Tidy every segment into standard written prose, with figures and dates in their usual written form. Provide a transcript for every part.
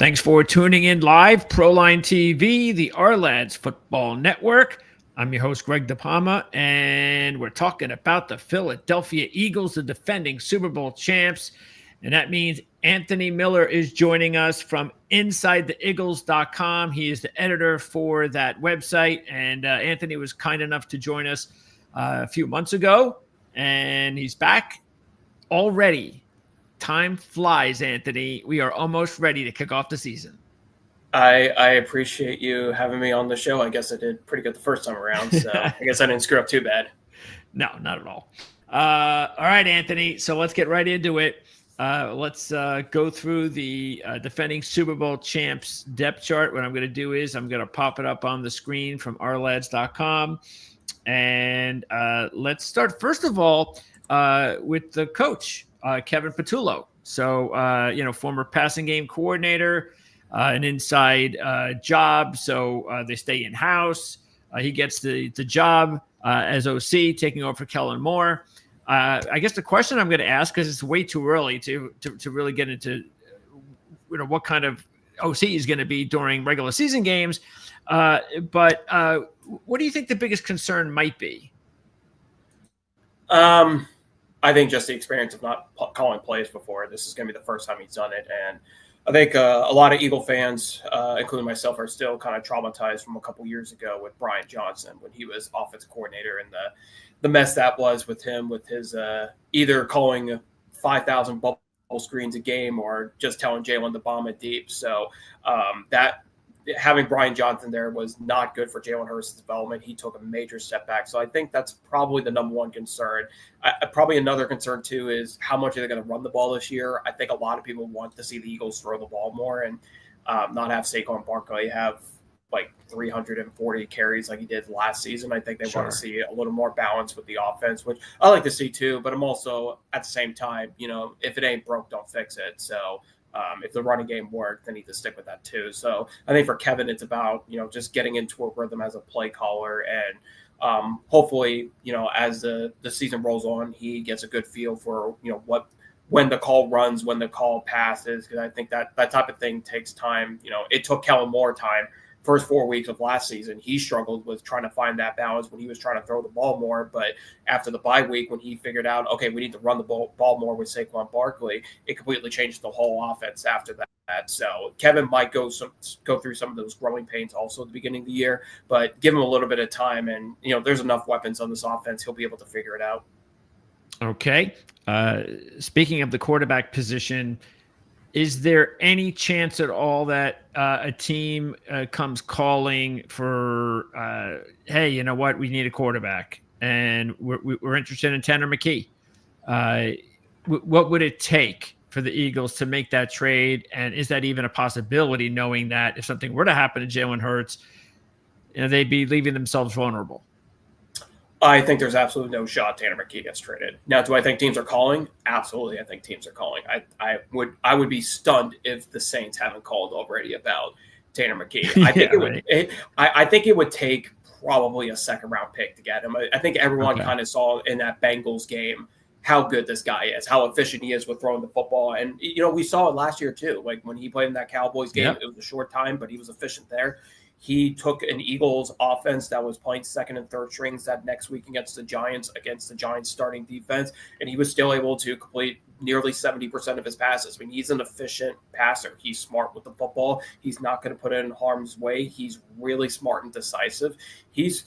Thanks for tuning in live, Proline TV, the Ourlads Football Network. I'm your host, Greg DePalma, and we're talking about the Philadelphia Eagles, the defending Super Bowl champs. And that means Anthony Miller is joining us from InsideTheEagles.com. He is the editor for that website. And Anthony was kind enough to join us a few months ago, and he's back already. Time flies, Anthony. We are almost ready to kick off the season. I appreciate you having me on the show. I guess I did pretty good the first time around, so I guess I didn't screw up too bad. No, not at all. All right, Anthony. So let's get right into it. Let's go through the defending Super Bowl champs depth chart. What I'm going to do is I'm going to pop it up on the screen from ourlads.com. And let's start, first of all, with the coach. Kevin Patullo. So, former passing game coordinator, an inside job. So they stay in-house. He gets the job as OC, taking over for Kellen Moore. I guess the question I'm going to ask, because it's way too early to really get into what kind of OC is going to be during regular season games. But what do you think the biggest concern might be? I think just the experience of not calling plays before. This is going to be the first time he's done it. And I think a lot of Eagle fans, including myself, are still kind of traumatized from a couple years ago with Brian Johnson when he was offensive coordinator, and the mess that was with him, with his either calling 5,000 bubble screens a game or just telling Jalen to bomb it deep. So that having Brian Johnson there was not good for Jalen Hurts' development. He took a major step back. So I think that's probably the number one concern. Probably another concern, too, is how much are they going to run the ball this year? I think a lot of people want to see the Eagles throw the ball more and not have Saquon Barkley have like 340 carries like he did last season. I think they want to see a little more balance with the offense, which I like to see, too. But I'm also, at the same time, if it ain't broke, don't fix it. So if the running game worked, they need to stick with that too. So I think for Kevin, it's about, just getting into a rhythm as a play caller. And hopefully, as the season rolls on, he gets a good feel for, when the call runs, when the call passes. Because I think that type of thing takes time. It took Kellen Moore time. First 4 weeks of last season, he struggled with trying to find that balance when he was trying to throw the ball more. But after the bye week, when he figured out, okay, we need to run the ball more with Saquon Barkley, it completely changed the whole offense after that. So Kevin might go through some of those growing pains also at the beginning of the year, but give him a little bit of time. And, there's enough weapons on this offense. He'll be able to figure it out. Okay. Speaking of the quarterback position, is there any chance at all that a team comes calling for, hey, you know what, we need a quarterback, and we're interested in Tanner McKee? What would it take for the Eagles to make that trade, and is that even a possibility, knowing that if something were to happen to Jalen Hurts, they'd be leaving themselves vulnerable? I think there's absolutely no shot Tanner McKee gets traded. Now, do I think teams are calling? Absolutely, I think teams are calling. I would be stunned if the Saints haven't called already about Tanner McKee. I think it would take probably a second round pick to get him. I think everyone kind of saw in that Bengals game how good this guy is, how efficient he is with throwing the football. And, we saw it last year too. Like when he played in that Cowboys game, It was a short time, but he was efficient there. He took an Eagles offense that was playing second and third strings that next week against the Giants starting defense, and he was still able to complete nearly 70% of his passes. I mean, he's an efficient passer. He's smart with the football. He's not going to put it in harm's way. He's really smart and decisive. He's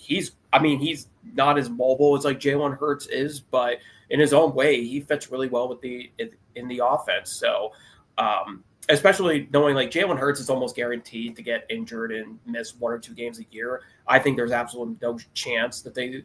not as mobile as like Jalen Hurts is, but in his own way, he fits really well with in the offense. So, especially knowing like Jalen Hurts is almost guaranteed to get injured and miss 1 or 2 games a year. I think there's absolutely no chance that they,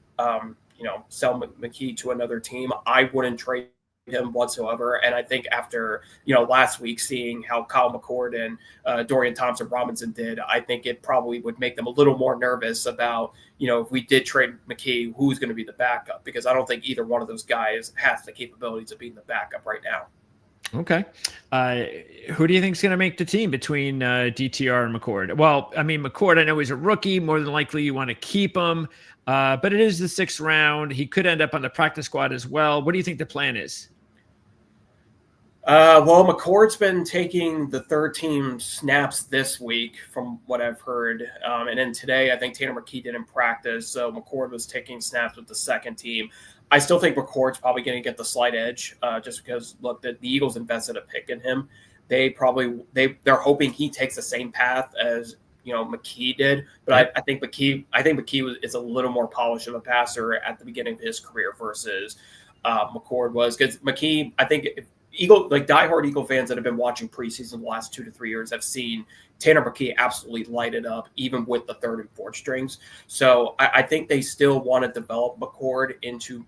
sell McKee to another team. I wouldn't trade him whatsoever. And I think after, last week, seeing how Kyle McCord and Dorian Thompson-Robinson did, I think it probably would make them a little more nervous about, if we did trade McKee, who's going to be the backup? Because I don't think either one of those guys has the capabilities of being the backup right now. Okay. Who do you think is going to make the team between DTR and McCord? Well, I mean, McCord, I know he's a rookie. More than likely you want to keep him. But it is the 6th round. He could end up on the practice squad as well. What do you think the plan is? Well, McCord's been taking the third team snaps this week, from what I've heard. And then today, I think Tanner McKee didn't practice, so McCord was taking snaps with the second team. I still think McCord's probably going to get the slight edge, just because look, the Eagles invested a pick in him. They're hoping he takes the same path as McKee did, but I think McKee is a little more polished of a passer at the beginning of his career versus McCord was, because McKee, I think diehard Eagle fans that have been watching preseason the last 2 to 3 years have seen Tanner McKee absolutely light it up, even with the third and fourth strings. So I think they still want to develop McCord into,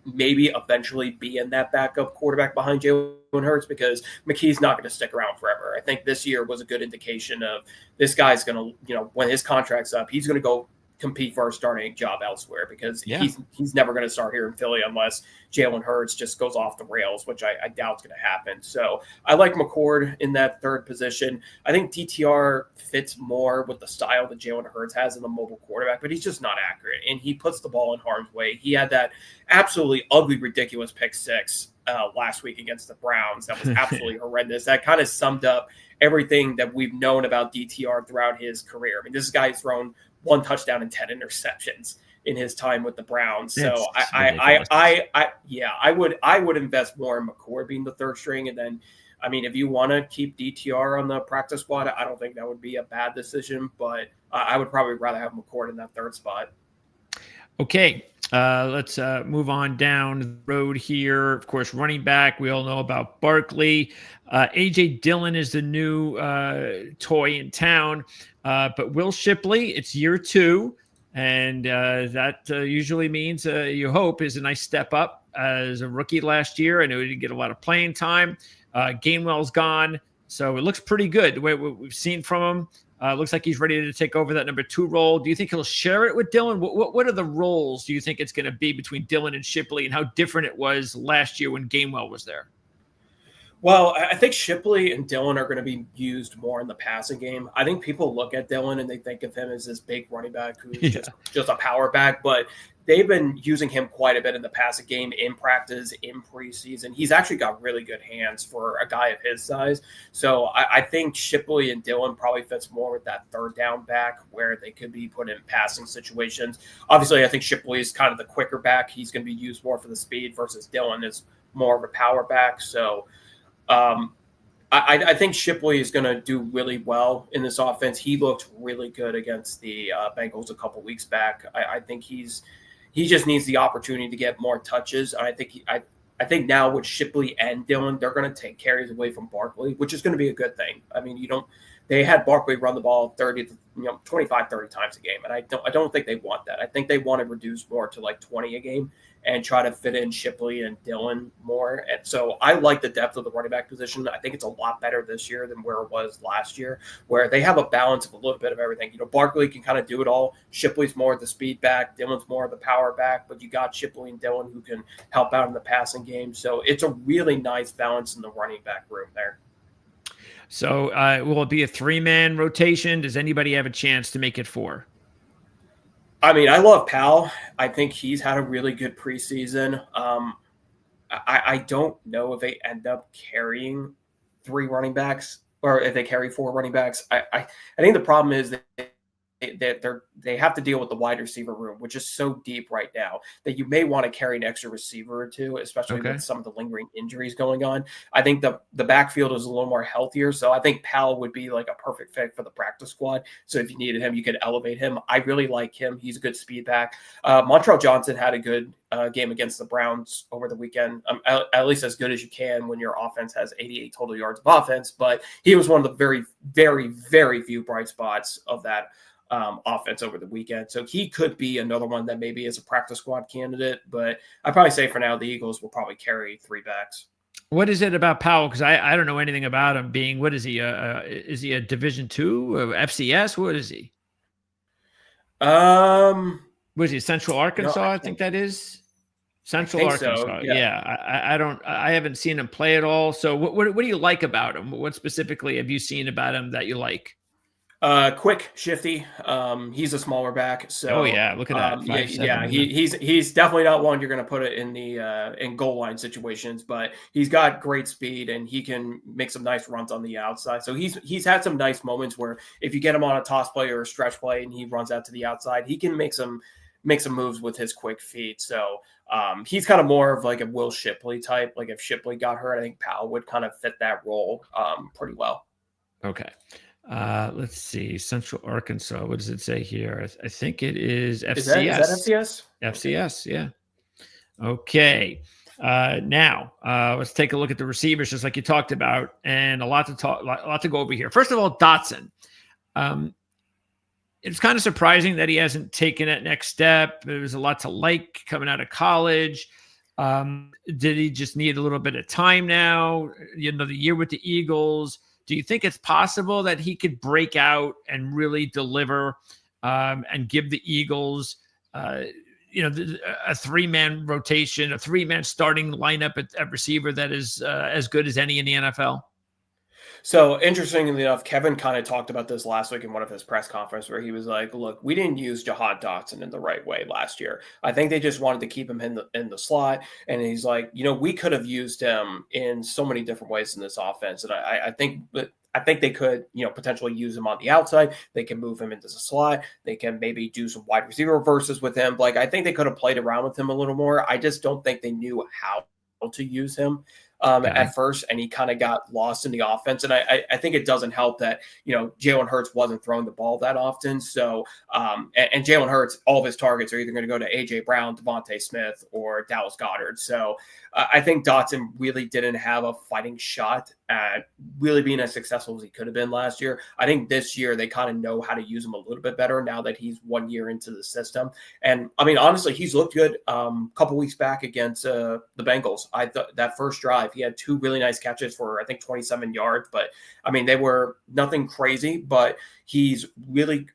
maybe eventually being that backup quarterback behind Jalen Hurts, because McKee's not going to stick around forever. I think this year was a good indication of this guy's going to, when his contract's up, he's going to go compete for a starting job elsewhere, because he's never going to start here in Philly unless Jalen Hurts just goes off the rails, which I doubt is going to happen. So I like McCord in that third position. I think DTR fits more with the style that Jalen Hurts has in the mobile quarterback, but he's just not accurate, and he puts the ball in harm's way. He had that absolutely ugly, ridiculous pick six last week against the Browns. That was absolutely horrendous. That kind of summed up everything that we've known about DTR throughout his career. I mean, this guy's thrown 1 touchdown and 10 interceptions in his time with the Browns. So I would invest more in McCord being the third string. And then, I mean, if you want to keep DTR on the practice squad, I don't think that would be a bad decision, but I would probably rather have McCord in that third spot. Okay. Let's move on down the road here. Of course, running back, we all know about Barkley. A.J. Dillon is the new toy in town. But Will Shipley, it's year 2, and that usually means, you hope, is a nice step up as a rookie last year. I know he didn't get a lot of playing time. Gainwell's gone, so it looks pretty good. The way we've seen from him, looks like he's ready to take over that number 2 role. Do you think he'll share it with Dillon? What are the roles do you think it's going to be between Dillon and Shipley, and how different it was last year when Gainwell was there? Well, I think Shipley and Dillon are going to be used more in the passing game. I think people look at Dillon and they think of him as this big running back who's just a power back, but they've been using him quite a bit in the passing game, in practice, in preseason. He's actually got really good hands for a guy of his size. So I think Shipley and Dillon probably fits more with that third down back where they could be put in passing situations. Obviously, I think Shipley is kind of the quicker back. He's going to be used more for the speed, versus Dillon is more of a power back. So I think Shipley is going to do really well in this offense. He looked really good against the Bengals a couple weeks back. I think he just needs the opportunity to get more touches. And I think now with Shipley and Dillon, they're going to take carries away from Barkley, which is going to be a good thing. I mean, they had Barkley run the ball 25, 30 times a game. And I don't think they want that. I think they want to reduce more to like 20 a game and try to fit in Shipley and Dillon more. And so I like the depth of the running back position. I think it's a lot better this year than where it was last year, where they have a balance of a little bit of everything. Barkley can kind of do it all. Shipley's more of the speed back. Dillon's more of the power back, but you got Shipley and Dillon who can help out in the passing game. So it's a really nice balance in the running back room there. So will it be a 3-man rotation? Does anybody have a chance to make it 4? I mean, I love Powell. I think he's had a really good preseason. I don't know if they end up carrying 3 running backs or if they carry 4 running backs. I think the problem is that they have to deal with the wide receiver room, which is so deep right now that you may want to carry an extra receiver or 2, especially with some of the lingering injuries going on. I think the backfield is a little more healthier. So I think Powell would be like a perfect fit for the practice squad. So if you needed him, you could elevate him. I really like him. He's a good speed back. Montrell Johnson had a good game against the Browns over the weekend, at least as good as you can when your offense has 88 total yards of offense. But he was one of the very, very, very few bright spots of that offense over the weekend. So he could be another one that maybe is a practice squad candidate, but I'd probably say for now, the Eagles will probably carry 3 backs. What is it about Powell? Because I don't know anything about him being, what is he? Is he a Division II or FCS? What is he? Was he Central Arkansas? I think that is Central Arkansas. So, yeah. I haven't seen him play at all. So what do you like about him? What specifically have you seen about him that you like? Quick, shifty. He's a smaller back, Oh so yeah, look at that, yeah, 5'7", yeah. yeah. He's definitely not one you're going to put it in the in goal line situations, but he's got great speed and he can make some nice runs on the outside. So he's had some nice moments where if you get him on a toss play or a stretch play and he runs out to the outside, he can make some moves with his quick feet. So he's kind of more of like a Will Shipley type. Like if Shipley got hurt, I think Powell would kind of fit that role pretty well. Okay. Let's see. Central Arkansas. What does it say here? I think it is FCS. Is that FCS? FCS, yeah. Okay. Now, let's take a look at the receivers, just like you talked about, and a lot to go over here. First of all, Dotson. It's kind of surprising that he hasn't taken that next step. There was a lot to like coming out of college. Did he just need a little bit of time now? The year with the Eagles. Do you think it's possible that he could break out and really deliver and give the Eagles, a 3-man rotation, a 3-man starting lineup at receiver that is as good as any in the NFL? So interestingly enough, Kevin kind of talked about this last week in one of his press conferences where he was like, look, we didn't use Jahan Dotson in the right way last year. I think they just wanted to keep him in the slot. And he's like, we could have used him in so many different ways in this offense. And I think they could, potentially use him on the outside. They can move him into the slot. They can maybe do some wide receiver reverses with him. Like, I think they could have played around with him a little more. I just don't think they knew how to use him at first, and he kind of got lost in the offense. And I think it doesn't help that, Jalen Hurts wasn't throwing the ball that often. So, and Jalen Hurts, all of his targets are either going to go to A.J. Brown, Devontae Smith, or Dallas Goedert. So I think Dotson really didn't have a fighting shot at really being as successful as he could have been last year. I think this year they kind of know how to use him a little bit better now that he's 1 year into the system. And I mean, honestly, he's looked good a couple weeks back against the Bengals. I thought that first drive, he had 2 really nice catches for, I think, 27 yards. But I mean, they were nothing crazy, but he's a really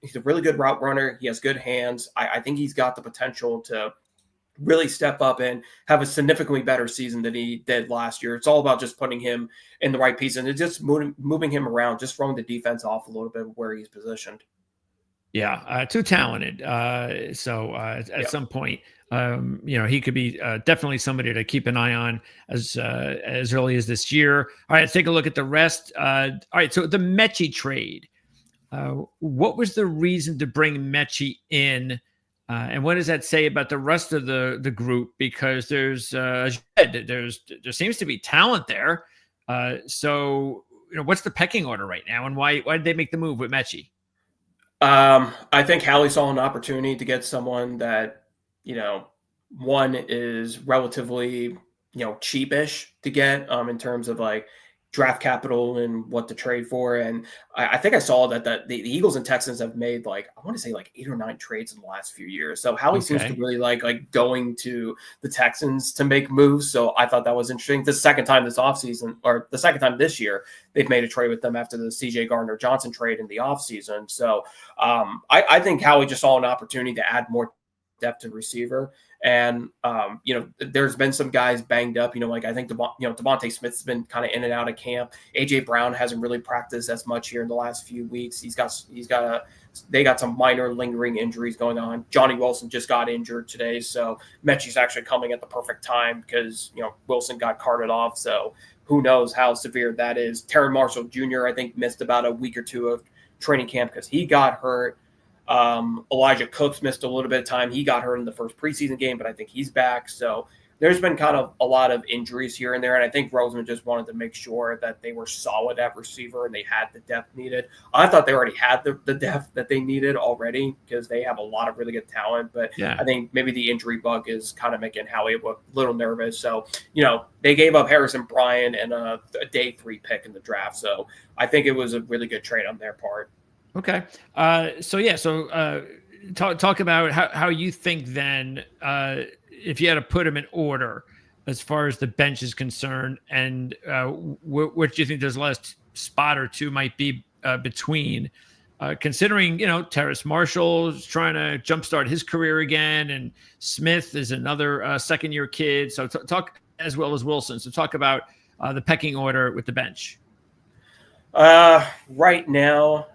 good route runner. He has good hands. I think he's got the potential to really step up and have a significantly better season than he did last year. It's all about just putting him in the right piece and just moving him around, just throwing the defense off a little bit where he's positioned. Yeah, too talented. At some point, he could be definitely somebody to keep an eye on as early as this year. All right, let's take a look at the rest. All right, so the Mechie trade. What was the reason to bring Mechie in? And what does that say about the rest of the group? Because there seems to be talent there. So what's the pecking order right now, and why did they make the move with Mechie? I think Howie saw an opportunity to get someone that one is relatively cheapish to get in terms of like draft capital and what to trade for. And I think I saw that the Eagles and Texans have made I want to say 8 or 9 trades in the last few years. So Howie seems to really like going to the Texans to make moves. So I thought that was interesting. The second time this offseason, or the second time this year, they've made a trade with them after the CJ Gardner-Johnson trade in the offseason. So I think Howie just saw an opportunity to add more depth to receiver. And, there's been some guys banged up, I think, Devontae Smith's been kind of in and out of camp. A.J. Brown hasn't really practiced as much here in the last few weeks. They got some minor lingering injuries going on. Johnny Wilson just got injured today. So Mechie's actually coming at the perfect time because, Wilson got carted off. So who knows how severe that is. Terry Marshall Jr., I think, missed about a week or two of training camp because he got hurt. Elijah Cooks missed a little bit of time. He got hurt in the first preseason game, but I think he's back. So there's been kind of a lot of injuries here and there. And I think Roseman just wanted to make sure that they were solid at receiver and they had the depth needed. I thought they already had the depth that they needed already because they have a lot of really good talent. But yeah. I think maybe the injury bug is kind of making Howie a little nervous. So, they gave up Harrison Bryant and a day 3 pick in the draft. So I think it was a really good trade on their part. Okay. Talk about how you think then, if you had to put them in order as far as the bench is concerned, and what do you think there's last spot or two might be between, considering, Terrace Marshall's trying to jumpstart his career again, and Smith is another second-year kid. So talk, as well as Wilson. So talk about the pecking order with the bench. Right now,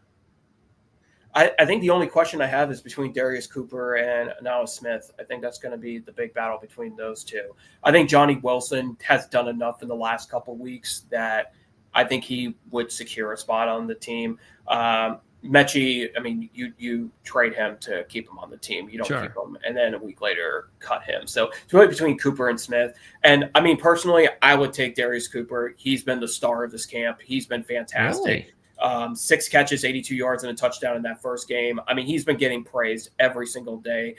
I think the only question I have is between Darius Cooper and Noah Smith. I think that's going to be the big battle between those two. I think Johnny Wilson has done enough in the last couple of weeks that I think he would secure a spot on the team. Mechie, I mean, you trade him to keep him on the team. You don't keep him, and then a week later cut him. So it's really between Cooper and Smith. And I mean, personally, I would take Darius Cooper. He's been the star of this camp. He's been fantastic. Really? 6 catches, 82 yards, and a touchdown in that first game. I mean, he's been getting praised every single day.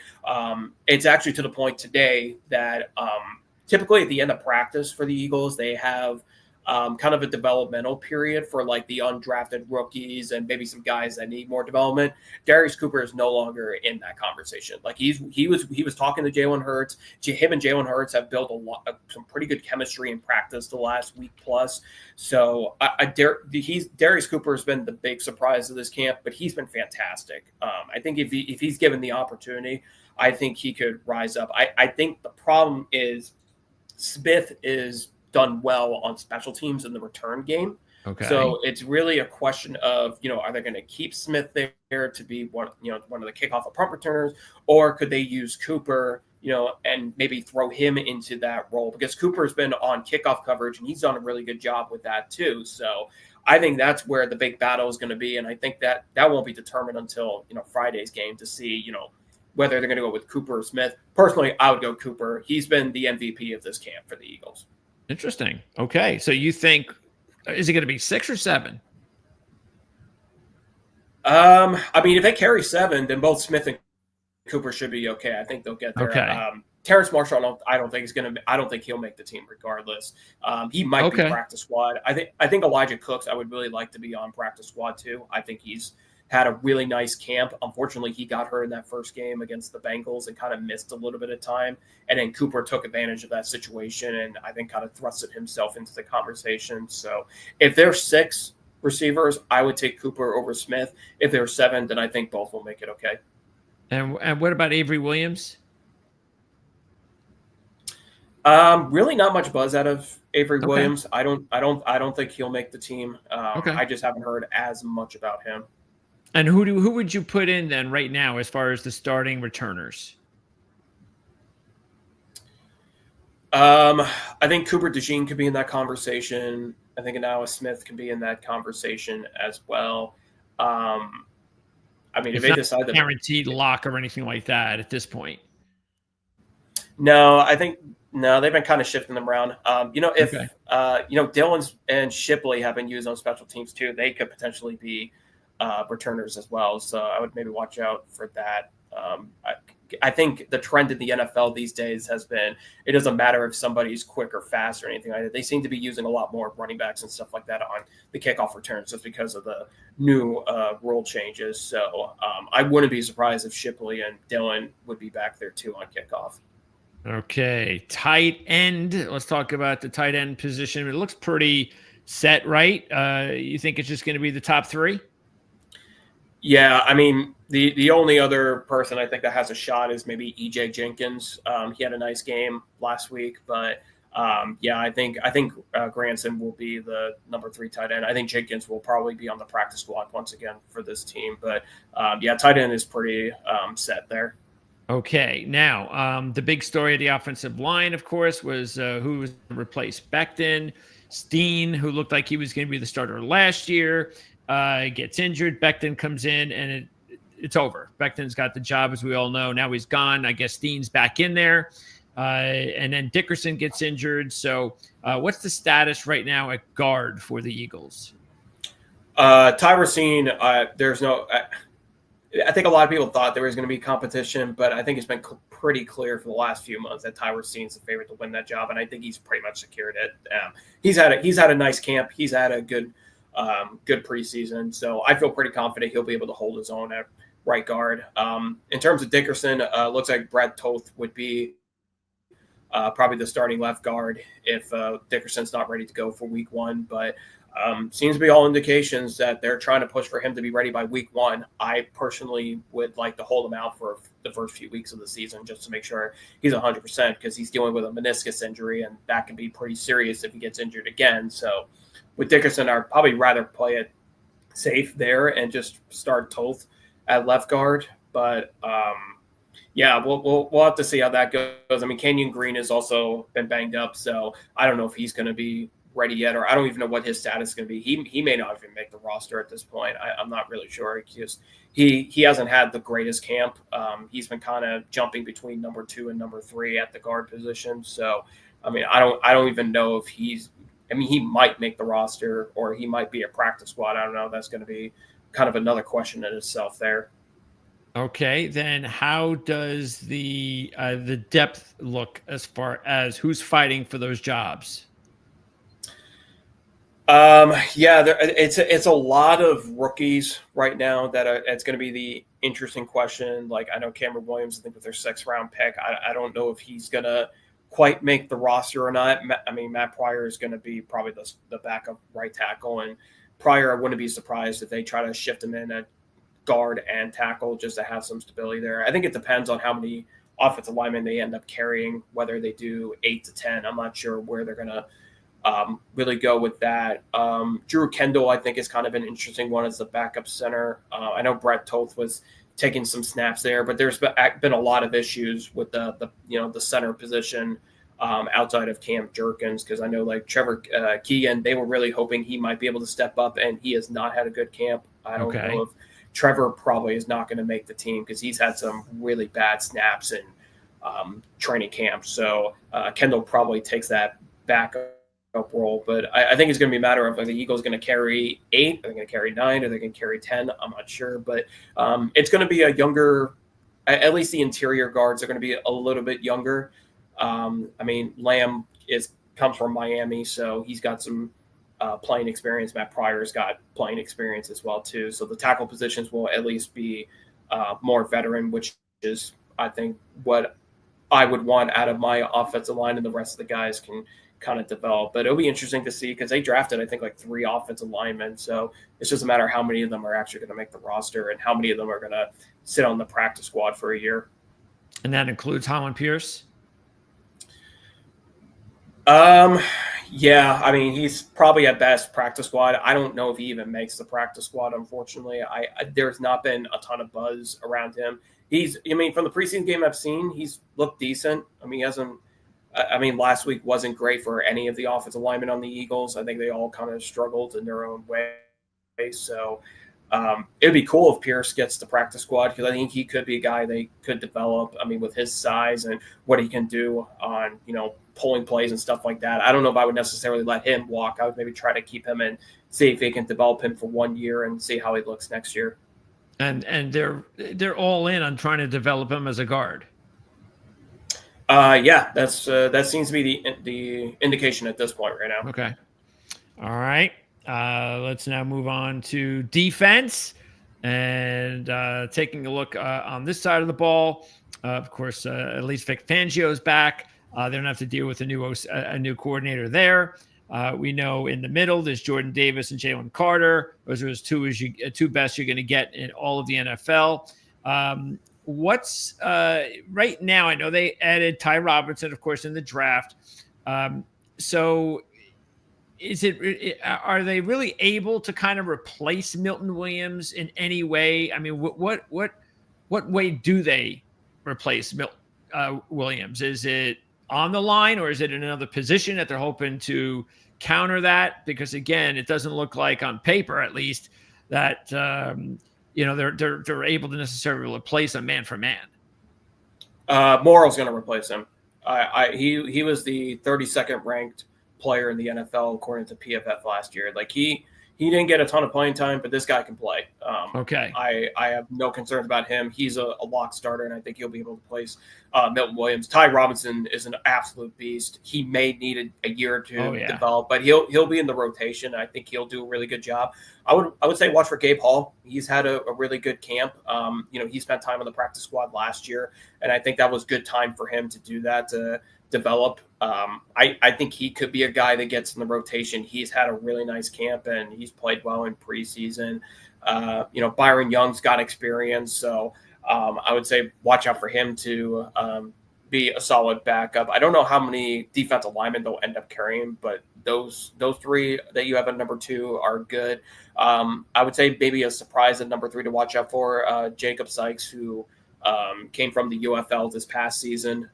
It's actually to the point today that typically at the end of practice for the Eagles, they have kind of a developmental period for like the undrafted rookies and maybe some guys that need more development. Darius Cooper is no longer in that conversation. Like he was talking to Jalen Hurts. Him and Jalen Hurts have built some pretty good chemistry in practice the last week plus. So Darius Cooper has been the big surprise of this camp, but he's been fantastic. I think if he's given the opportunity, I think he could rise up. I think the problem is Smith is done well on special teams in the return game. Okay. So it's really a question of, are they going to keep Smith there to be one of the kickoff or punt returners, or could they use Cooper, and maybe throw him into that role, because Cooper's been on kickoff coverage and he's done a really good job with that too. So I think that's where the big battle is going to be. And I think that won't be determined until, Friday's game to see, whether they're going to go with Cooper or Smith. Personally, I would go Cooper. He's been the MVP of this camp for the Eagles. Interesting. Okay. So you think, is it going to be 6 or 7? I mean, if they carry 7, then both Smith and Cooper should be okay. I think they'll get there. Okay. Terrence Marshall, I don't think he'll make the team regardless. He might be practice squad. I think Elijah Cooks, I would really like to be on practice squad too. I think he's had a really nice camp. Unfortunately, he got hurt in that first game against the Bengals and kind of missed a little bit of time. And then Cooper took advantage of that situation and I think kind of thrusted himself into the conversation. So if there's 6 receivers, I would take Cooper over Smith. If there's 7, then I think both will make it okay. And what about Avery Williams? Really not much buzz out of Avery Williams. I don't think he'll make the team. I just haven't heard as much about him. And who would you put in then right now as far as the starting returners? I think Cooper DeJean could be in that conversation. I think Noah Smith can be in that conversation as well. I mean, if they decide that guaranteed lock or anything like that at this point. No, they've been kind of shifting them around. Dillons and Shipley have been used on special teams too, they could potentially be returners as well. So I would maybe watch out for that. I think the trend in the NFL these days has been, it doesn't matter if somebody's quick or fast or anything like that. They seem to be using a lot more running backs and stuff like that on the kickoff returns just because of the new rule changes. So I wouldn't be surprised if Shipley and Dillon would be back there too on kickoff. Okay. Tight end. Let's talk about the tight end position. It looks pretty set, right? You think it's just going to be the top 3? Yeah, I mean, the only other person I think that has a shot is maybe EJ Jenkins. He had a nice game last week, but I think Granson will be the number 3 tight end. I think Jenkins will probably be on the practice squad once again for this team. But tight end is pretty set there. Okay, now the big story of the offensive line, of course, was who was replaced Becton. Steen, who looked like he was going to be the starter last year, gets injured. Becton comes in, and it's over. Becton's got the job, as we all know. Now he's gone. I guess Steen's back in there. And then Dickerson gets injured. So what's the status right now at guard for the Eagles? Tyrosine, there's no I think a lot of people thought there was going to be competition, but I think it's been pretty clear for the last few months that Tyrosine's the favorite to win that job, and I think he's pretty much secured it. He's had a nice camp. He's had a good preseason, so I feel pretty confident he'll be able to hold his own at right guard. In terms of Dickerson, looks like Brad Toth would be probably the starting left guard if Dickerson's not ready to go for week 1, but seems to be all indications that they're trying to push for him to be ready by week 1. I personally would like to hold him out for the first few weeks of the season just to make sure he's 100%, because he's dealing with a meniscus injury, and that can be pretty serious if he gets injured again. So with Dickerson, I'd probably rather play it safe there and just start Toth at left guard. But yeah, we'll have to see how that goes. I mean, Kenyon Green has also been banged up, so I don't know if he's going to be ready yet, or I don't even know what his status is going to be. He may not even make the roster at this point. I'm not really sure. He hasn't had the greatest camp. He's been kind of jumping between number 2 and number 3 at the guard position. So, I mean, I don't even know if he's. I mean, he might make the roster, or he might be a practice squad. I don't know. That's going to be kind of another question in itself there. Okay, then how does the depth look as far as who's fighting for those jobs? Yeah, it's a lot of rookies right now that it's going to be the interesting question. Like, I know Cameron Williams, I think with their 6th round pick, I don't know if he's going to quite make the roster or not. I mean, Matt Pryor is going to be probably the backup right tackle, and Pryor, I wouldn't be surprised if they try to shift him in at guard and tackle just to have some stability there. I think it depends on how many offensive linemen they end up carrying, whether they do 8 to 10. I'm not sure where they're going to really go with that. Drew Kendall, I think, is kind of an interesting one as the backup center. I know Brett Toth was taking some snaps there, but there's been a lot of issues with the center position outside of Cam Jerkins, because I know like Trevor Keegan, they were really hoping he might be able to step up, and he has not had a good camp. I don't know if Trevor probably is not going to make the team because he's had some really bad snaps in training camp. So Kendall probably takes that backup role. But I think it's going to be a matter of, are the Eagles going to carry 8? Are they going to carry 9? Are they going to carry 10? I'm not sure. But it's going to be a younger, at least the interior guards are going to be a little bit younger. I mean, Lamb comes from Miami, so he's got some playing experience. Matt Pryor's got playing experience as well too. So the tackle positions will at least be more veteran, which is, I think, what I would want out of my offensive line, and the rest of the guys can kind of develop. But it'll be interesting to see, because they drafted, I think, like 3 offensive linemen. So it's just a matter of how many of them are actually going to make the roster and how many of them are going to sit on the practice squad for a year. And that includes Holland Pierce? Yeah, I mean, he's probably at best practice squad. I don't know if he even makes the practice squad, unfortunately. There's not been a ton of buzz around him. From the preseason game I've seen, he's looked decent. I mean, last week wasn't great for any of the offensive linemen on the Eagles. I think they all kind of struggled in their own way. So it'd be cool if Pierce gets the practice squad, because I think he could be a guy they could develop. I mean, with his size and what he can do on, pulling plays and stuff like that. I don't know if I would necessarily let him walk. I would maybe try to keep him and see if they can develop him for 1 year and see how he looks next year. And they're all in on trying to develop him as a guard. Yeah, that seems to be the indication at this point right now. Okay. All right. Let's now move on to defense, and taking a look on this side of the ball. Of course, at least Vic Fangio's back. They don't have to deal with a new coordinator there. We know in the middle there's Jordan Davis and Jalen Carter. Those are two best you're going to get in all of the NFL. What's right now? I know they added Ty Robinson, of course, in the draft. So are they really able to kind of replace Milton Williams in any way? I mean, what way do they replace Milton Williams? Is it on the line, or is it in another position that they're hoping to counter that? Because again, it doesn't look like, on paper at least, that they're able to necessarily replace a man for man. Morrow's going to replace him. He was the 32nd ranked player in the NFL according to PFF last year. Like he didn't get a ton of playing time, but this guy can play. Okay. I have no concerns about him. He's a lock starter, and I think he'll be able to place Milton Williams. Ty Robinson is an absolute beast. He may need a year or two to develop, but he'll be in the rotation. I think he'll do a really good job. I would say watch for Gabe Hall. He's had a really good camp. He spent time on the practice squad last year, and I think that was good time for him to do that, to develop. I think he could be a guy that gets in the rotation. He's had a really nice camp, and he's played well in preseason. Byron Young's got experience, so I would say watch out for him to be a solid backup. I don't know how many defensive linemen they'll end up carrying, but those three that you have at number 2 are good. I would say maybe a surprise at number 3 to watch out for, Jacob Sykes, who came from the UFL this past season.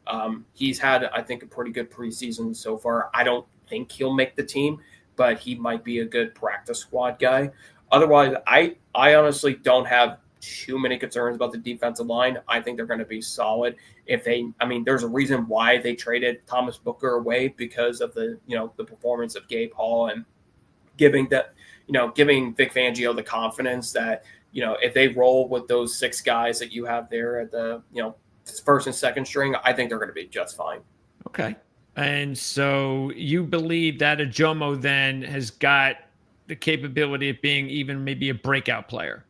He's had, I think, a pretty good preseason so far. I don't think he'll make the team, but he might be a good practice squad guy. Otherwise, I honestly don't have too many concerns about the defensive line. I think they're going to be solid. There's a reason why they traded Thomas Booker away, because of the performance of Gabe Hall, and giving Vic Fangio the confidence that, if they roll with those 6 guys that you have there at the, first and second string, I think they're going to be just fine. Okay. And so you believe that Ajomo then has got the capability of being even maybe a breakout player?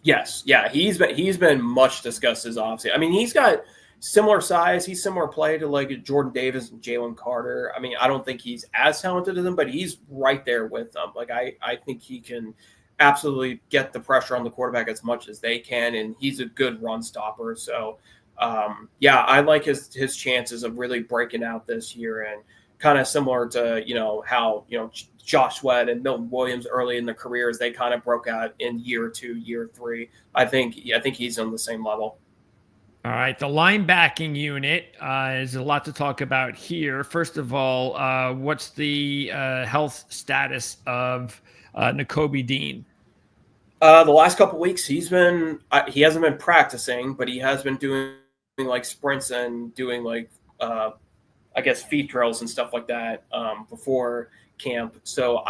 Yes. Yeah. He's been much discussed as offseason. I mean, he's got similar size. He's similar play to like Jordan Davis and Jalen Carter. I mean, I don't think he's as talented as them, but he's right there with them. Like, I think he can absolutely get the pressure on the quarterback as much as they can, and he's a good run stopper. So, I like his chances of really breaking out this year, and kind of similar to, how, Josh Sweat and Milton Williams early in their careers, they kind of broke out in year 2, year 3. I think he's on the same level. All right. The linebacking unit is a lot to talk about here. First of all, what's the health status of Nakobe Dean? The last couple weeks, he hasn't been practicing, but he has been doing like sprints and doing like, I guess, feed drills and stuff like that before camp. So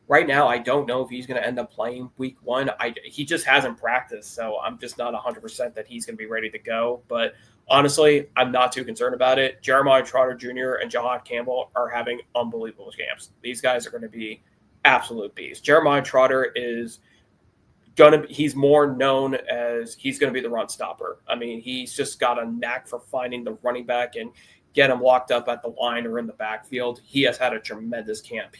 right now, I don't know if he's going to end up playing week 1. He just hasn't practiced, so I'm just not 100% that he's going to be ready to go. But honestly, I'm not too concerned about it. Jeremiah Trotter Jr. and Jahad Campbell are having unbelievable camps. These guys are going to be absolute beasts. Jeremiah Trotter he's more known as he's going to be the run stopper. I mean, he's just got a knack for finding the running back and get him locked up at the line or in the backfield. He has had a tremendous camp.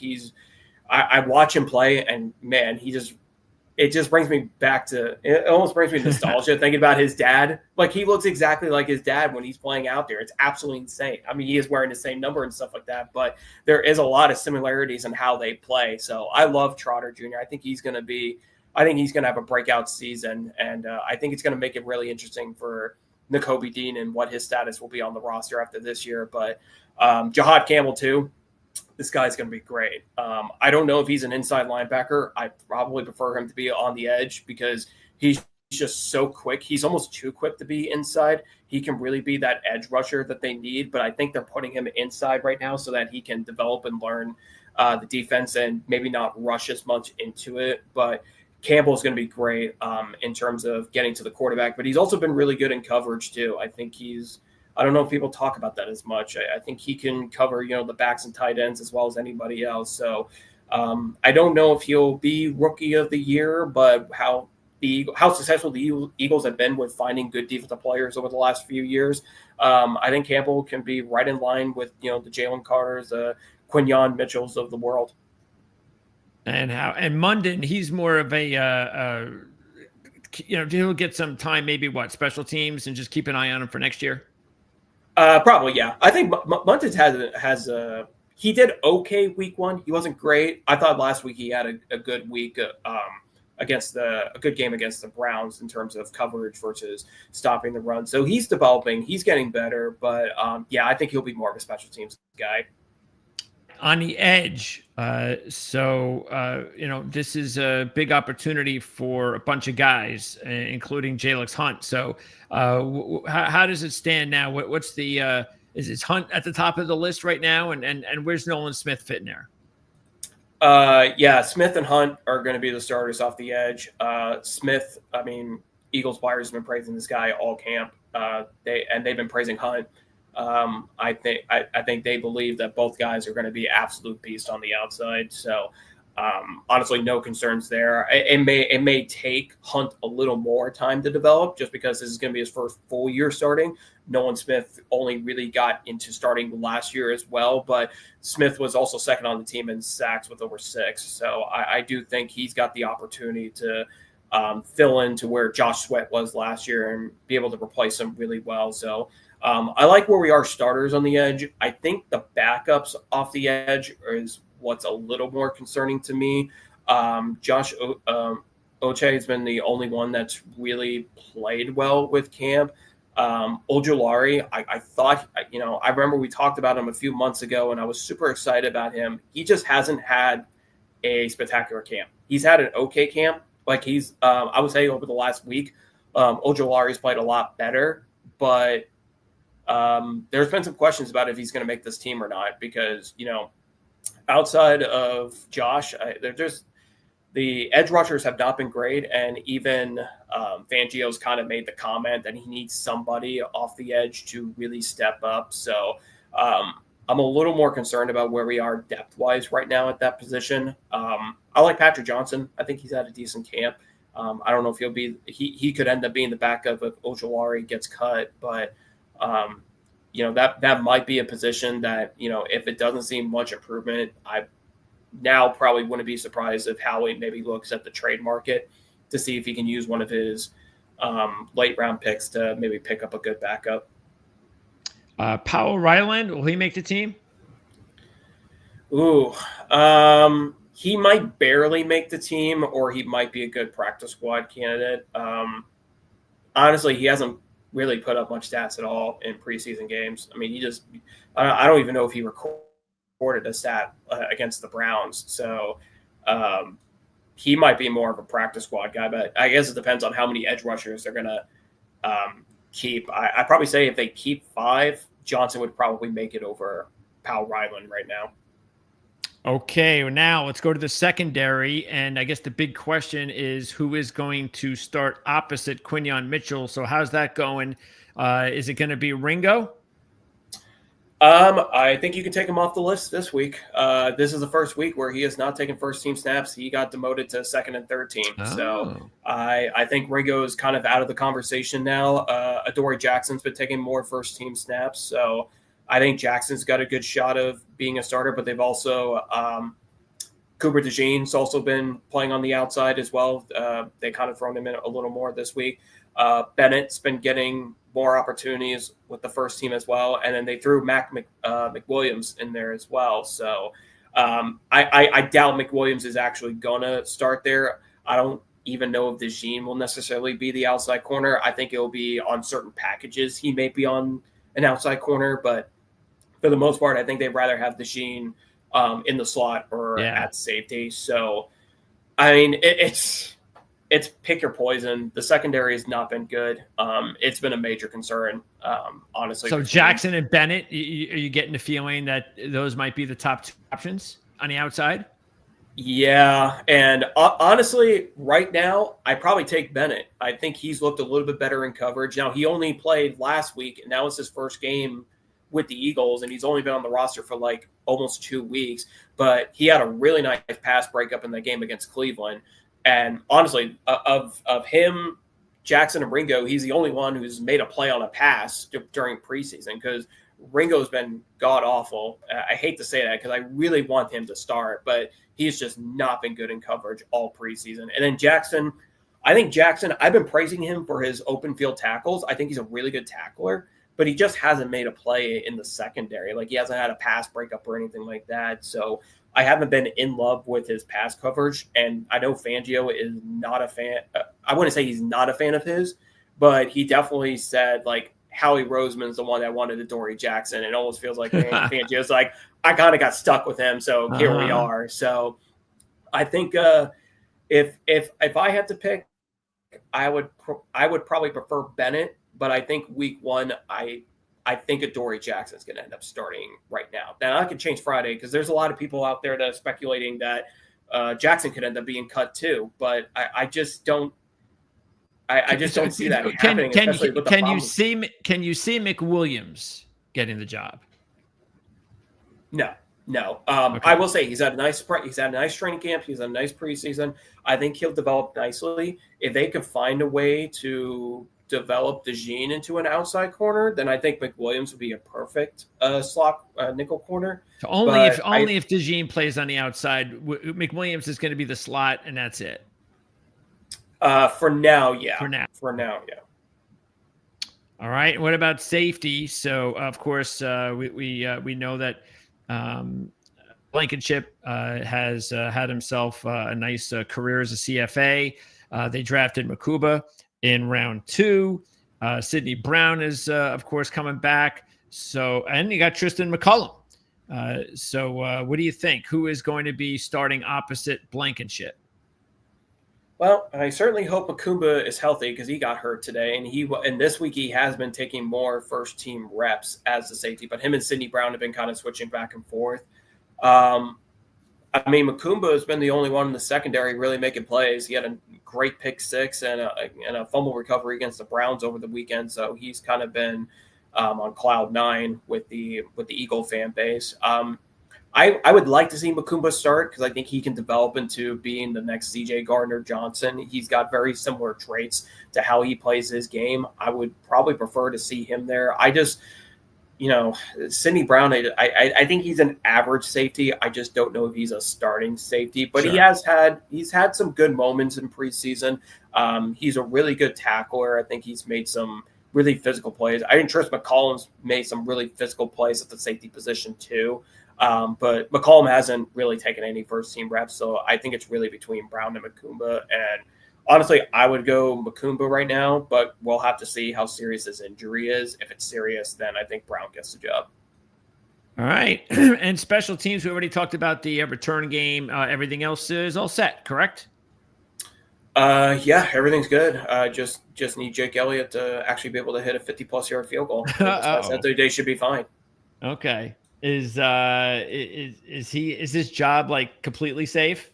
I watch him play, and man, it just brings me back to, it almost brings me nostalgia thinking about his dad. Like, he looks exactly like his dad when he's playing out there. It's absolutely insane. I mean, he is wearing the same number and stuff like that, but there is a lot of similarities in how they play. So I love Trotter Jr. I think he's going to have a breakout season, and I think it's going to make it really interesting for Nakobe Dean and what his status will be on the roster after this year. But Jahad Campbell too. This guy's going to be great. I don't know if he's an inside linebacker. I probably prefer him to be on the edge, because he's just so quick. He's almost too quick to be inside. He can really be that edge rusher that they need, but I think they're putting him inside right now so that he can develop and learn the defense and maybe not rush as much into it. But Campbell's going to be great in terms of getting to the quarterback, but he's also been really good in coverage too. I think I don't know if people talk about that as much. I think he can cover, the backs and tight ends as well as anybody else. So I don't know if he'll be rookie of the year, but how successful the Eagles have been with finding good defensive players over the last few years, I think Campbell can be right in line with, the Jalen Carters, Quinyon Mitchells of the world. And Munden, he's more of he'll get some time, maybe special teams, and just keep an eye on him for next year. Probably, yeah. I think Munden he did okay week 1. He wasn't great. I thought last week he had a good week a good game against the Browns in terms of coverage versus stopping the run. So he's developing. He's getting better. But I think he'll be more of a special teams guy. On the edge, this is a big opportunity for a bunch of guys, including Jalix Hunt. So how does it stand now? What's the is Hunt at the top of the list right now? And where's Nolan Smith fit in there? Smith and Hunt are going to be the starters off the edge. Smith, Eagles buyers have been praising this guy all camp. They've been praising Hunt. I think they believe that both guys are going to be absolute beasts on the outside. So honestly, no concerns there. It may take Hunt a little more time to develop, just because this is going to be his first full year starting. Nolan Smith only really got into starting last year as well, but Smith was also second on the team in sacks with over 6. So I do think he's got the opportunity to fill in to where Josh Sweat was last year and be able to replace him really well. So I like where we are starters on the edge. I think the backups off the edge is what's a little more concerning to me. Josh Oche has been the only one that's really played well with camp. Ojulari, I thought, I remember we talked about him a few months ago, and I was super excited about him. He just hasn't had a spectacular camp. He's had an okay camp. Like I would say over the last week, Ojulari's played a lot better, but there's been some questions about if he's going to make this team or not, because, outside of Josh, they're just, the edge rushers have not been great, and even Fangio's kind of made the comment that he needs somebody off the edge to really step up. So I'm a little more concerned about where we are depth-wise right now at that position. I like Patrick Johnson. I think he's had a decent camp. I don't know if he could end up being the backup if Ojulari gets cut, but that might be a position that, if it doesn't seem much improvement, I now probably wouldn't be surprised if Howie maybe looks at the trade market to see if he can use one of his late round picks to maybe pick up a good backup. Powell Ryland, will he make the team? Ooh, he might barely make the team, or he might be a good practice squad candidate. Honestly, he hasn't really put up much stats at all in preseason games. I mean, I don't even know if he recorded a stat against the Browns. So he might be more of a practice squad guy, but I guess it depends on how many edge rushers they're going to keep. I'd probably say if they keep 5, Johnson would probably make it over Powell Ryland right now. Okay, well, now let's go to the secondary, and I guess the big question is who is going to start opposite Quinyon Mitchell. So how's that going? Is it going to be Ringo? I think you can take him off the list this week. This is the first week where he has not taken first team snaps. He got demoted to second and third team. Oh. So I think Ringo is kind of out of the conversation now. Adoree Jackson's been taking more first team snaps. So I think Jackson's got a good shot of being a starter, but they've also Cooper DeJean's also been playing on the outside as well. They kind of thrown him in a little more this week. Bennett's been getting more opportunities with the first team as well, and then they threw McWilliams in there as well. So I doubt McWilliams is actually gonna start there. I don't even know if DeJean will necessarily be the outside corner. I think it will be on certain packages. He may be on an outside corner, but for the most part, I think they'd rather have DeJean in the slot or at safety. So, I mean, it's pick your poison. The secondary has not been good. It's been a major concern, honestly. So Jackson and Bennett, are you getting the feeling that those might be the top 2 options on the outside? Yeah, and honestly, right now, I probably take Bennett. I think he's looked a little bit better in coverage. Now, he only played last week, and now it's his first game with the Eagles, and he's only been on the roster for like almost 2 weeks. But he had a really nice pass breakup in the game against Cleveland. And honestly, of him, Jackson, and Ringo, he's the only one who's made a play on a pass during preseason, because Ringo's been god-awful. I hate to say that because I really want him to start, but he's just not been good in coverage all preseason. And then Jackson, I've been praising him for his open field tackles. I think he's a really good tackler, but he just hasn't made a play in the secondary. Like, he hasn't had a pass breakup or anything like that. So I haven't been in love with his pass coverage. And I know Fangio is not a fan. I wouldn't say he's not a fan of his, but he definitely said, like, Howie Roseman's the one that wanted Adoree Jackson. It almost feels like Fangio's like, I kind of got stuck with him, so here we are. So I think if I had to pick, I would probably prefer Bennett, but I think week 1, I think Adoree Jackson's going to end up starting right now. Now, that could change Friday, because there's a lot of people out there that are speculating that Jackson could end up being cut too, but I just don't. I just don't see that happening. Can you see McWilliams getting the job? No. Okay. I will say he's had a nice training camp. He's had a nice preseason. I think he'll develop nicely. If they could find a way to develop DeJean into an outside corner, then I think McWilliams would be a perfect slot nickel corner. So only if DeJean plays on the outside, McWilliams is going to be the slot, and that's it. For now, yeah. All right. What about safety? So, of course, we know that Blankenship has had himself a nice career as a CFA. They drafted Makuba in round 2. Sidney Brown is, of course, coming back. So, and you got Tristan McCullum. What do you think? Who is going to be starting opposite Blankenship? Well, I certainly hope Makumba is healthy because he got hurt today, and this week he has been taking more first team reps as the safety. But him and Sidney Brown have been kind of switching back and forth. I mean, Makumba has been the only one in the secondary really making plays. He had a great pick six and a fumble recovery against the Browns over the weekend, so he's kind of been on cloud 9 with the Eagle fan base. I would like to see Makumba start because I think he can develop into being the next CJ Gardner-Johnson. He's got very similar traits to how he plays his game. I would probably prefer to see him there. I just, Sidney Brown, I think he's an average safety. I just don't know if he's a starting safety, but sure. He's had some good moments in preseason. He's a really good tackler. I think he's made some really physical plays. I think Tris McCollum's made some really physical plays at the safety position too. But McCollum hasn't really taken any first team reps. So I think it's really between Brown and Makumba. And honestly, I would go Makumba right now, but we'll have to see how serious his injury is. If it's serious, then I think Brown gets the job. All right. And special teams, we already talked about the return game. Everything else is all set, correct? Yeah, everything's good. Just need Jake Elliott to actually be able to hit a 50-plus yard field goal. They should be fine. Okay. Is his job like completely safe?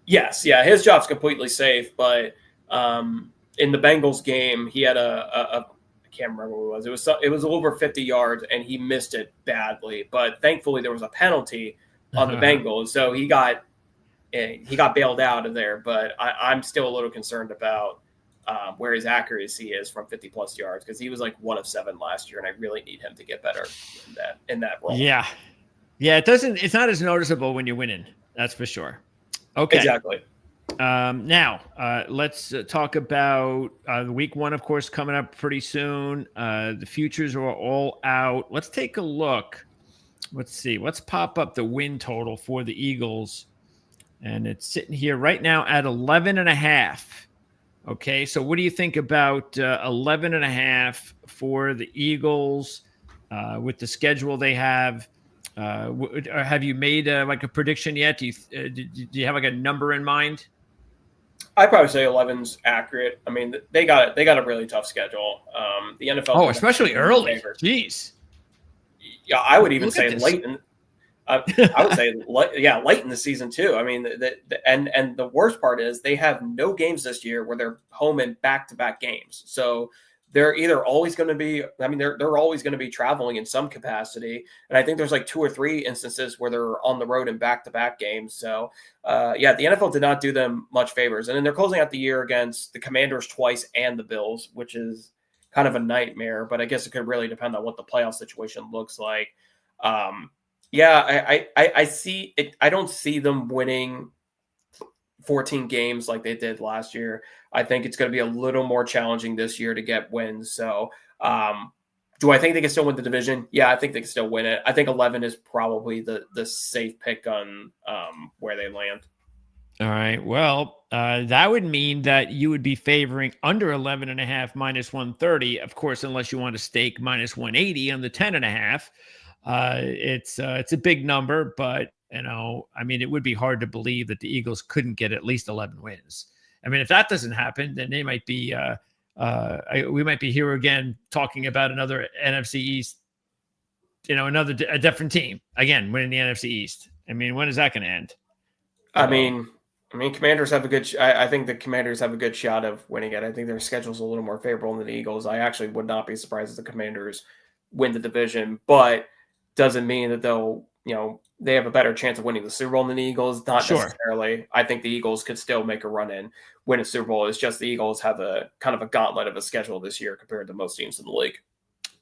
Yes, yeah, his job's completely safe. But in the Bengals game, he had I can't remember what it was. It was over 50 yards, and he missed it badly. But thankfully, there was a penalty on the Bengals, so he got bailed out of there. But I'm still a little concerned about where his accuracy is from 50-plus yards because he was like 1 of 7 last year, and I really need him to get better in that role. Yeah. It's not as noticeable when you're winning. That's for sure. Okay. Exactly. Now, let's talk about the week 1, of course, coming up pretty soon. The futures are all out. Let's take a look. Let's see. Let's pop up the win total for the Eagles. And it's sitting here right now at 11.5. Okay, so what do you think about 11.5 for the Eagles with the schedule they have? Have you made like a prediction yet? Do you have like a number in mind? I'd probably say 11's accurate. I mean, they got a really tough schedule. The NFL. Oh, especially early. Jeez. Yeah, I would even say late. I would say, late in the season too. I mean, and the worst part is they have no games this year where they're home in back-to-back games. So they're either always going to be. I mean, they're always going to be traveling in some capacity. And I think there's like 2 or 3 instances where they're on the road in back-to-back games. So the NFL did not do them much favors. And then they're closing out the year against the Commanders twice and the Bills, which is kind of a nightmare. But I guess it could really depend on what the playoff situation looks like. Yeah, I see it. I don't see them winning 14 games like they did last year. I think it's going to be a little more challenging this year to get wins. So, do I think they can still win the division? Yeah, I think they can still win it. I think 11 is probably the safe pick on where they land. All right. Well, that would mean that you would be favoring under 11.5 minus 130, of course, unless you want to stake minus 180 on the 10.5. It's a big number, but I mean, it would be hard to believe that the Eagles couldn't get at least 11 wins. I mean, if that doesn't happen, then they might be, we might be here again talking about another NFC East, a different team again winning the NFC East. I mean, when is that going to end? I mean, Commanders have I think the Commanders have a good shot of winning it. I think their schedule's a little more favorable than the Eagles. I actually would not be surprised if the Commanders win the division, but doesn't mean that they have a better chance of winning the Super Bowl than the Eagles. Not necessarily. I think the Eagles could still make a run in, win a Super Bowl. It's just the Eagles have a kind of a gauntlet of a schedule this year compared to most teams in the league.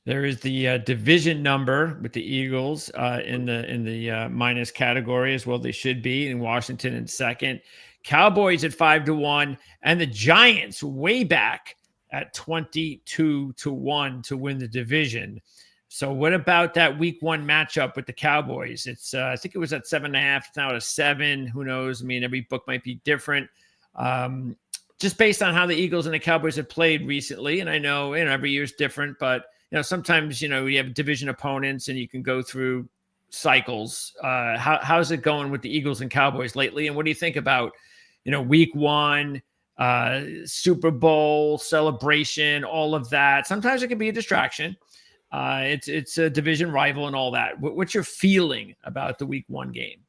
There is the division number with the Eagles in the minus category as well. They should be in Washington in second, Cowboys at 5-1, and the Giants way back at 22-1 to win the division. So what about that week 1 matchup with the Cowboys? It's I think it was at 7.5. It's now at 7. Who knows? I mean, every book might be different. Just based on how the Eagles and the Cowboys have played recently. And I know, every year is different, but sometimes, you have division opponents and you can go through cycles. How's it going with the Eagles and Cowboys lately? And what do you think about, week 1, Super Bowl celebration, all of that? Sometimes it can be a distraction. It's a division rival and all that. What's your feeling about the week 1 game?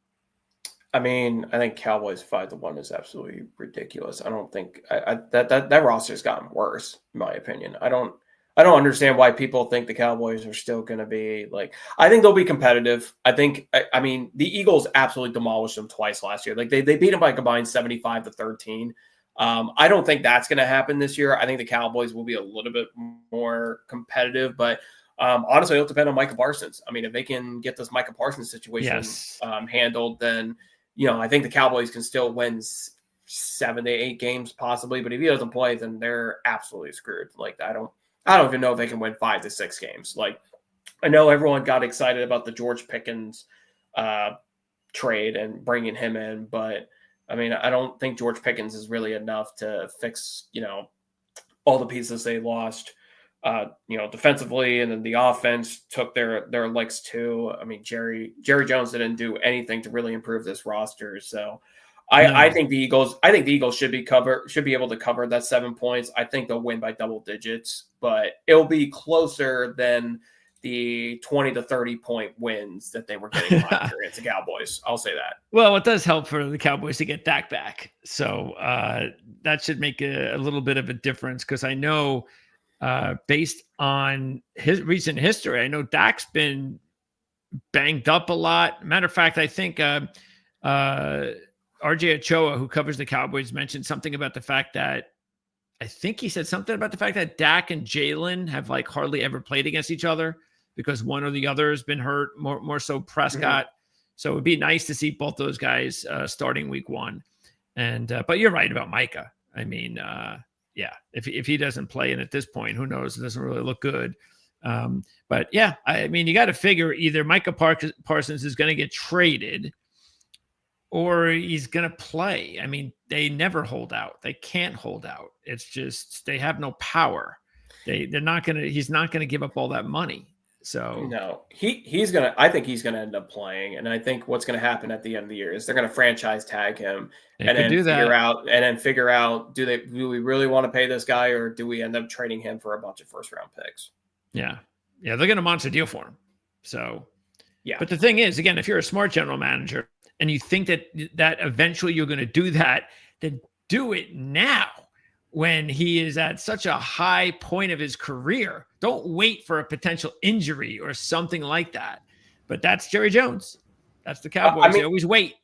I mean, I think Cowboys 5-1 is absolutely ridiculous. I don't think that roster's gotten worse, in my opinion. I don't understand why people think the Cowboys are still going to be like. I think they'll be competitive. I mean, the Eagles absolutely demolished them twice last year. Like they beat them by a combined 75-13. I don't think that's going to happen this year. I think the Cowboys will be a little bit more competitive, but honestly, it'll depend on Micah Parsons. I mean, if they can get this Micah Parsons situation handled, then I think the Cowboys can still win 7 to 8 games possibly. But if he doesn't play, then they're absolutely screwed. Like I don't even know if they can win 5 to 6 games. Like I know everyone got excited about the George Pickens trade and bringing him in, but I mean, I don't think George Pickens is really enough to fix all the pieces they lost. Defensively, and then the offense took their legs too. I mean, Jerry Jones didn't do anything to really improve this roster. So I think the Eagles should be able to cover that 7 points. I think they'll win by double digits, but it'll be closer than the 20 to 30 point wins that they were getting last year against the Cowboys. I'll say that. Well, it does help for the Cowboys to get Dak back. So that should make a little bit of a difference, because I know based on his recent history, I know Dak's been banged up a lot. Matter of fact, I think RJ Ochoa, who covers the Cowboys, mentioned something about the fact that he said something about the fact that Dak and Jalen have like hardly ever played against each other because one or the other has been hurt, more so Prescott. Mm-hmm. So it'd be nice to see both those guys starting week 1. And but you're right about Micah. I mean, yeah, if he doesn't play, and at this point, who knows? It doesn't really look good. But yeah, I mean, you got to figure either Micah Parsons is going to get traded or he's going to play. I mean, they never hold out. They can't hold out. It's just they have no power. They're not going to. He's not going to give up all that money. So no, he's gonna. I think he's gonna end up playing, and I think what's gonna happen at the end of the year is they're gonna franchise tag him and then figure out do we really want to pay this guy, or do we end up trading him for a bunch of first round picks? Yeah, they're gonna monster deal for him. So yeah, but the thing is, again, if you're a smart general manager and you think that eventually you're going to do that, then do it now when he is at such a high point of his career. Don't wait for a potential injury or something like that. But that's Jerry Jones. That's the Cowboys. They always wait.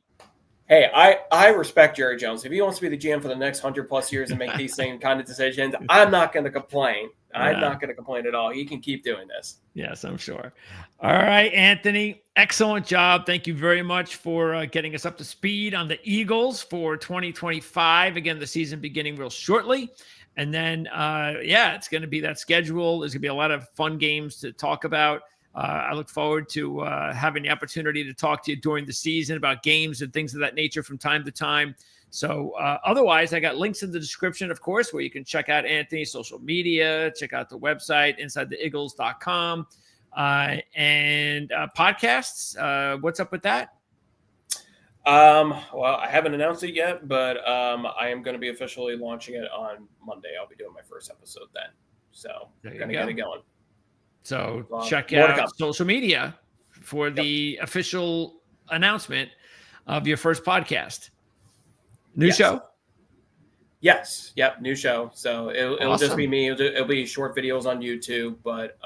Hey, I respect Jerry Jones. If he wants to be the GM for the next 100+ years and make these same kind of decisions, I'm not going to complain. I'm not going to complain at all. He can keep doing this. Yes, I'm sure. All right, Anthony, excellent job. Thank you very much for getting us up to speed on the Eagles for 2025. Again, the season beginning real shortly. And then, it's going to be that schedule. There's going to be a lot of fun games to talk about. I look forward to having the opportunity to talk to you during the season about games and things of that nature from time to time. So otherwise, I got links in the description, of course, where you can check out Anthony's social media, check out the website, InsideTheEagles.com, and podcasts. What's up with that? Well, I haven't announced it yet, but I am going to be officially launching it on Monday. I'll be doing my first episode then. So I'm going to get it going. So check out social media for the official announcement of your first podcast. New show? Yes. Yep. New show. So it'll just be me. It'll be short videos on YouTube, but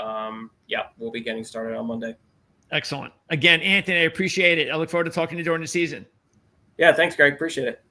we'll be getting started on Monday. Excellent. Again, Anthony, I appreciate it. I look forward to talking to you during the season. Yeah. Thanks, Greg. Appreciate it.